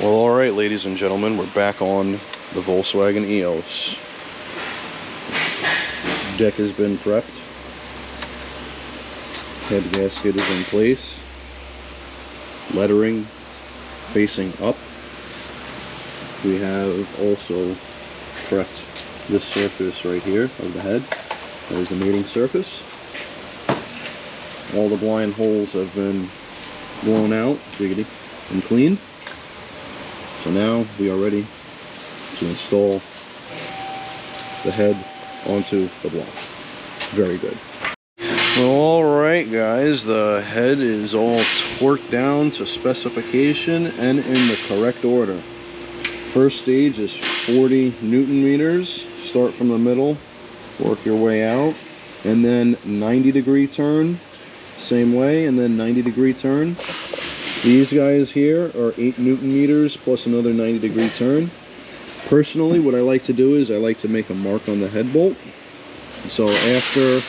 Well, alright, ladies and gentlemen, we're back on the Volkswagen EOS. Deck has been prepped. Head gasket is in place. Lettering facing up. We have also prepped this surface right here of the head. That is the mating surface. All the blind holes have been blown out, jiggity, and cleaned. So now we are ready to install the head onto the block. Very good. Alright guys, the head is all torqued down to specification and in the correct order. First stage is 40 Newton meters. Start from the middle, work your way out, and then 90-degree turn, same way, and then 90-degree turn. These guys here are 8 Newton meters plus another 90-degree turn. Personally, what I like to do is I like to make a mark on the head bolt. So after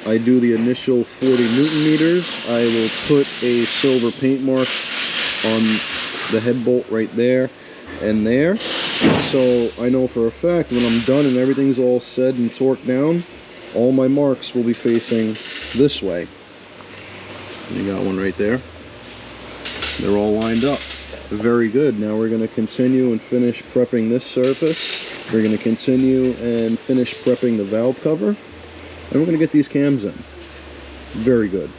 I do the initial 40 Newton meters, I will put a silver paint mark on the head bolt right there and there. So I know for a fact when I'm done and everything's all set and torqued down, all my marks will be facing this way. You got one right there. They're all lined up. Very good. Now we're going to continue and finish prepping this surface. We're going to continue and finish prepping the valve cover. And we're going to get these cams in. Very good.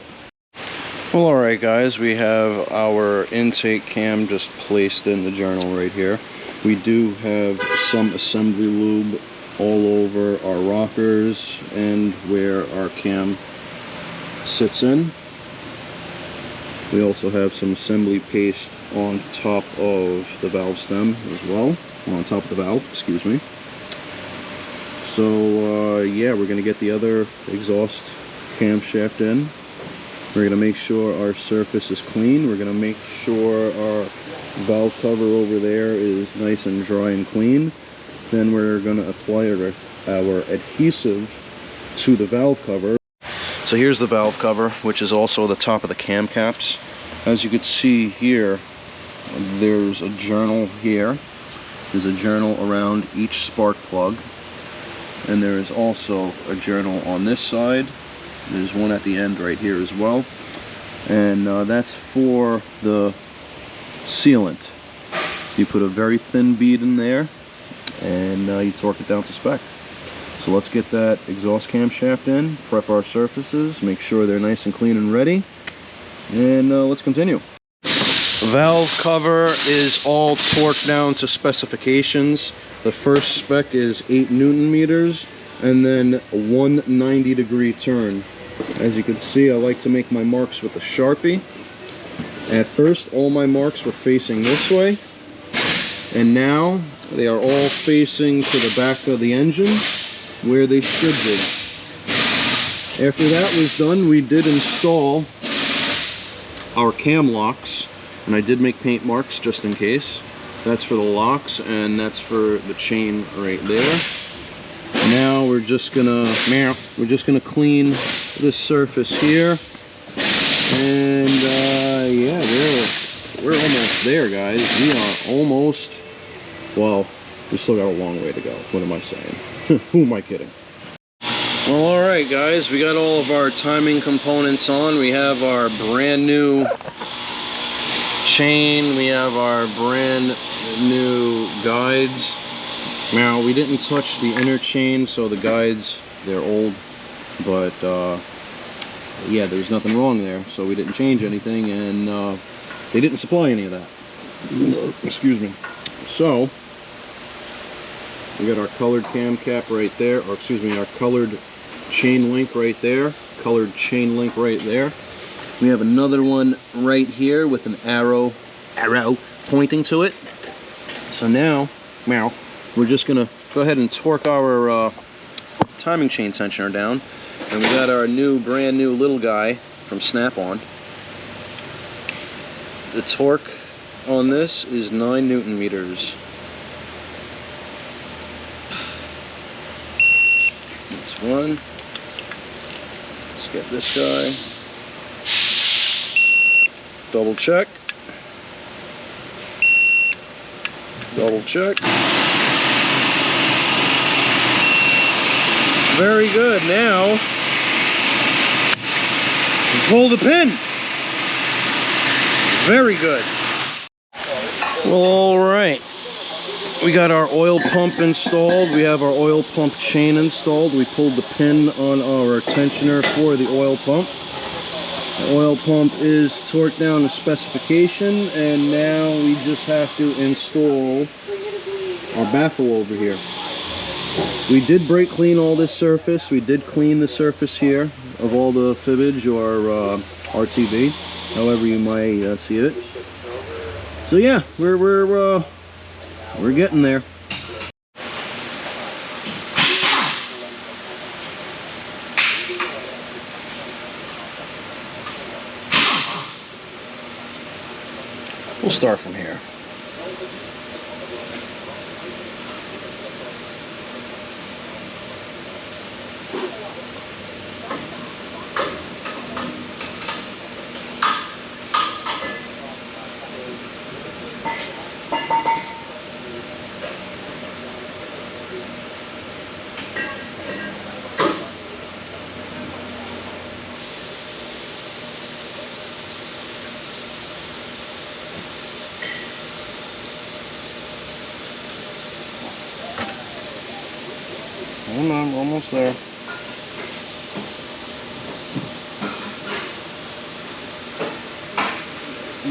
Well, alright guys, we have our intake cam just placed in the journal right here. We do have some assembly lube all over our rockers and where our cam sits in. We also have some assembly paste on top of the valve stem as well, on top of the valve, excuse me. So yeah, we're going to get the other exhaust camshaft in. We're going to make sure our surface is clean. We're going to make sure our valve cover over there is nice and dry and clean. Then we're going to apply our adhesive to the valve cover. So here's the valve cover, which is also the top of the cam caps. As you can see here, there's a journal here. There's a journal around each spark plug. And there is also a journal on this side. There's one at the end right here as well. And that's for the sealant. You put a very thin bead in there and you torque it down to spec. So let's get that exhaust camshaft in, prep our surfaces, make sure they're nice and clean and ready, and let's continue. Valve cover is all torqued down to specifications. The first spec is 8 Newton meters and then 190-degree turn. As you can see, I like to make my marks with a Sharpie. At first, all my marks were facing this way, and now they are all facing to the back of the engine, where they should be. After that was done, we did install our cam locks, and I did make paint marks just in case. That's for the locks, and that's for the chain right there. Now we're just gonna clean this surface here, and yeah, we're almost there, guys. We are almost, well, we still got a long way to go. What am I saying? Who am I kidding? Well, alright guys, we got all of our timing components on. We have our brand new chain, we have our brand new guides. Now, we didn't touch the inner chain, so the guides, they're old, but yeah, there's nothing wrong there, so we didn't change anything, and they didn't supply any of that. Excuse me. So we got our colored cam cap right there, or excuse me, our colored chain link right there, colored chain link right there. We have another one right here with an arrow pointing to it. So now, we're just gonna go ahead and torque our timing chain tensioner down, and we got our brand new little guy from Snap-on. The torque on this is 9 Newton meters. That's one. Let's get this guy. Double check. Double check. Very good. Now, pull the pin. Very good. Well, all right. We got our oil pump installed. We have our oil pump chain installed. We pulled the pin on our tensioner for the oil pump. The oil pump is torqued down to specification, and now we just have to install our baffle over here. We did brake clean all this surface. We did clean the surface here of all the fibbage or RTV, however you might see it. So yeah, we're getting there. We'll start from here. Hold on, we're almost there.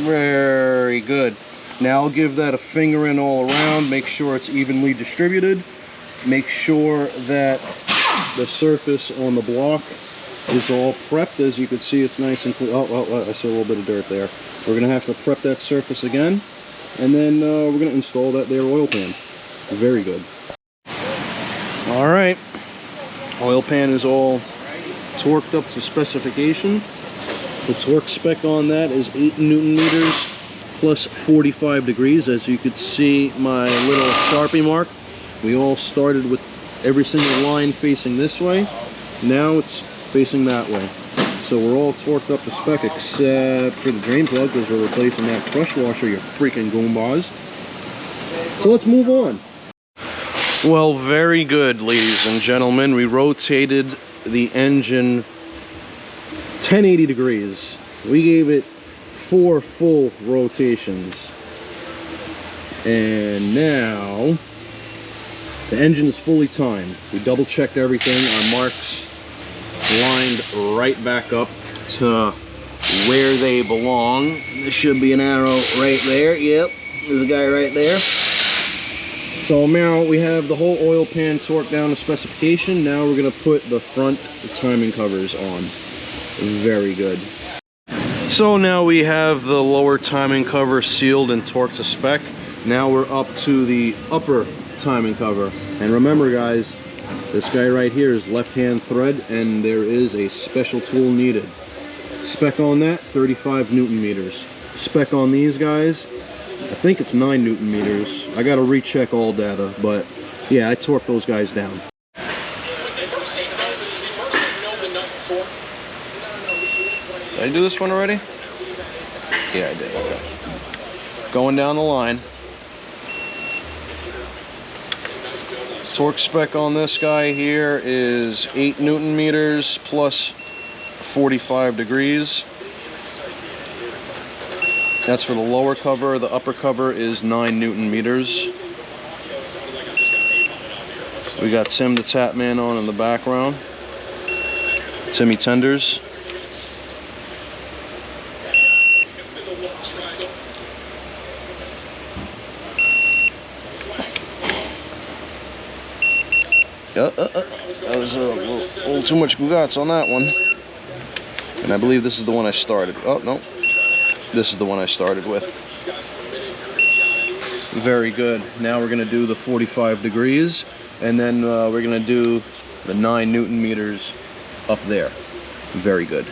Very good. Now I'll give that a finger in all around, make sure it's evenly distributed. Make sure that the surface on the block is all prepped. As you can see, it's nice and clean. Oh, I saw a little bit of dirt there. We're gonna have to prep that surface again, and then we're gonna install that there oil pan. Very good. All right, oil pan is all torqued up to specification. The torque spec on that is 8 Newton meters plus 45 degrees. As you could see, my little Sharpie mark, we all started with every single line facing this way. Now it's facing that way. So we're all torqued up to spec except for the drain plug, because we're replacing that crush washer, you freaking goombas. So let's move on. Well, very good, ladies and gentlemen. We rotated the engine 1080 degrees. We gave it 4 full rotations. And now the engine is fully timed. We double checked everything. Our marks lined right back up to where they belong. There should be an arrow right there. Yep, there's a guy right there. So now we have the whole oil pan torqued down to specification. Now we're going to put the front timing covers on. Very good. So now we have the lower timing cover sealed and torqued to spec. Now we're up to the upper timing cover. And remember, guys, this guy right here is left-hand thread, and there is a special tool needed. Spec on that, 35 Newton meters. Spec on these guys, I think it's 9 Newton meters. I gotta recheck all data, but yeah, I torqued those guys down. Did I do this one already? Yeah, I did. Okay. Going down the line. Torque spec on this guy here is 8 Newton meters plus 45 degrees. That's for the lower cover. The upper cover is 9 Newton meters. We got Tim the Tap Man on in the background. Timmy Tenders. That was a little too much Gugats on that one. And I believe this is the one I started. Oh, no. This is the one I started with. Very good. Now we're going to do the 45 degrees, and then we're going to do the 9 Newton meters up there. Very good.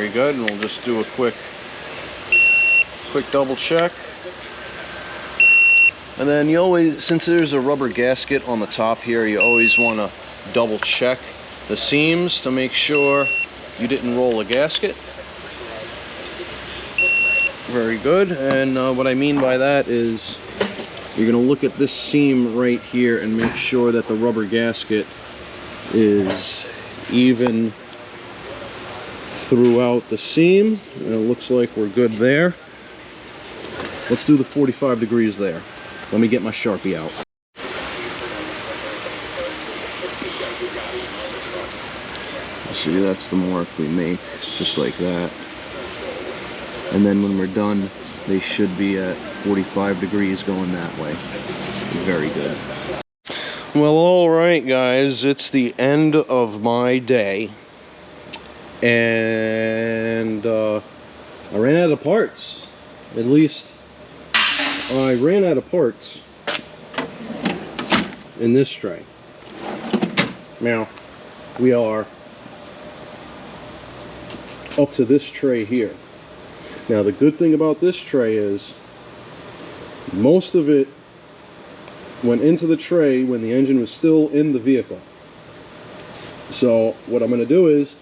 Very good, and we'll just do a quick double check. And then you always, since there's a rubber gasket on the top here, you always want to double check the seams to make sure you didn't roll a gasket. Very good. And what I mean by that is you're going to look at this seam right here and make sure that the rubber gasket is even throughout the seam. And it looks like we're good there. Let's do the 45 degrees there. Let me get my Sharpie out. See, that's the mark we make, just like that. And then when we're done, they should be at 45 degrees going that way. Very good. Well, all right, guys, it's the end of my day. And I ran out of parts. At least I ran out of parts in this tray. Now, we are up to this tray here. Now, the good thing about this tray is most of it went into the tray when the engine was still in the vehicle. So what I'm going to do is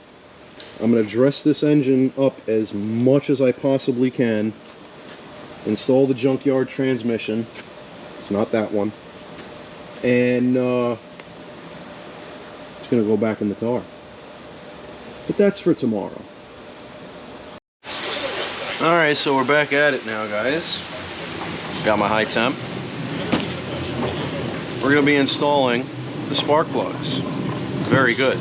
I'm going to dress this engine up as much as I possibly can, install the junkyard transmission, it's not that one, and it's going to go back in the car. But that's for tomorrow. Alright, so we're back at it now, guys. Got my high temp. We're going to be installing the spark plugs. Very good.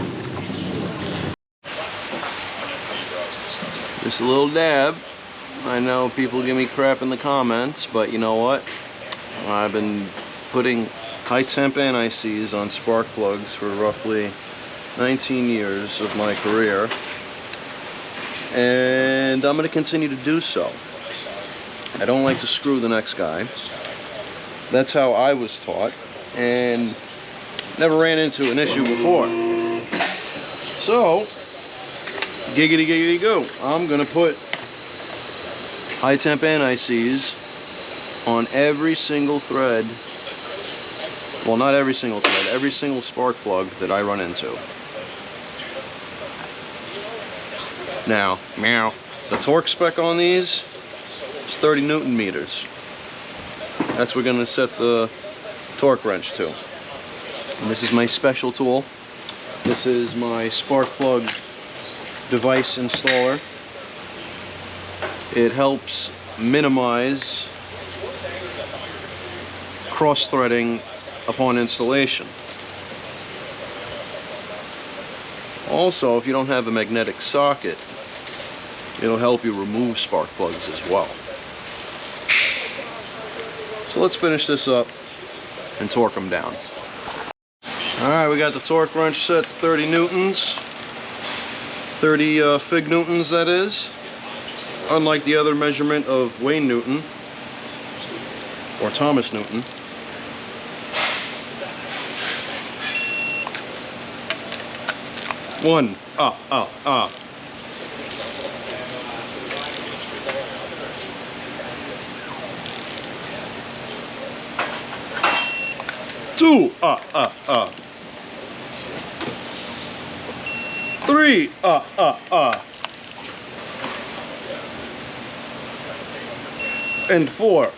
Just a little dab. I know people give me crap in the comments, but you know what? I've been putting high temp anti-seize on spark plugs for roughly 19 years of my career. And I'm going to continue to do so. I don't like to screw the next guy. That's how I was taught, and never ran into an issue before. So, giggity giggity go. I'm going to put high temp anti-seize on every single thread. Well, not every single thread, every single spark plug that I run into. Now, the torque spec on these is 30 Newton meters. That's what we're going to set the torque wrench to. And this is my special tool. This is my spark plug device installer. It helps minimize cross-threading upon installation. Also, if you don't have a magnetic socket, it'll help you remove spark plugs as well. So let's finish this up and torque them down. Alright, we got the torque wrench set to 30 newtons. 30 Fig Newtons, that is. Unlike the other measurement of Wayne Newton, or Thomas Newton. One, Two, Three, And four,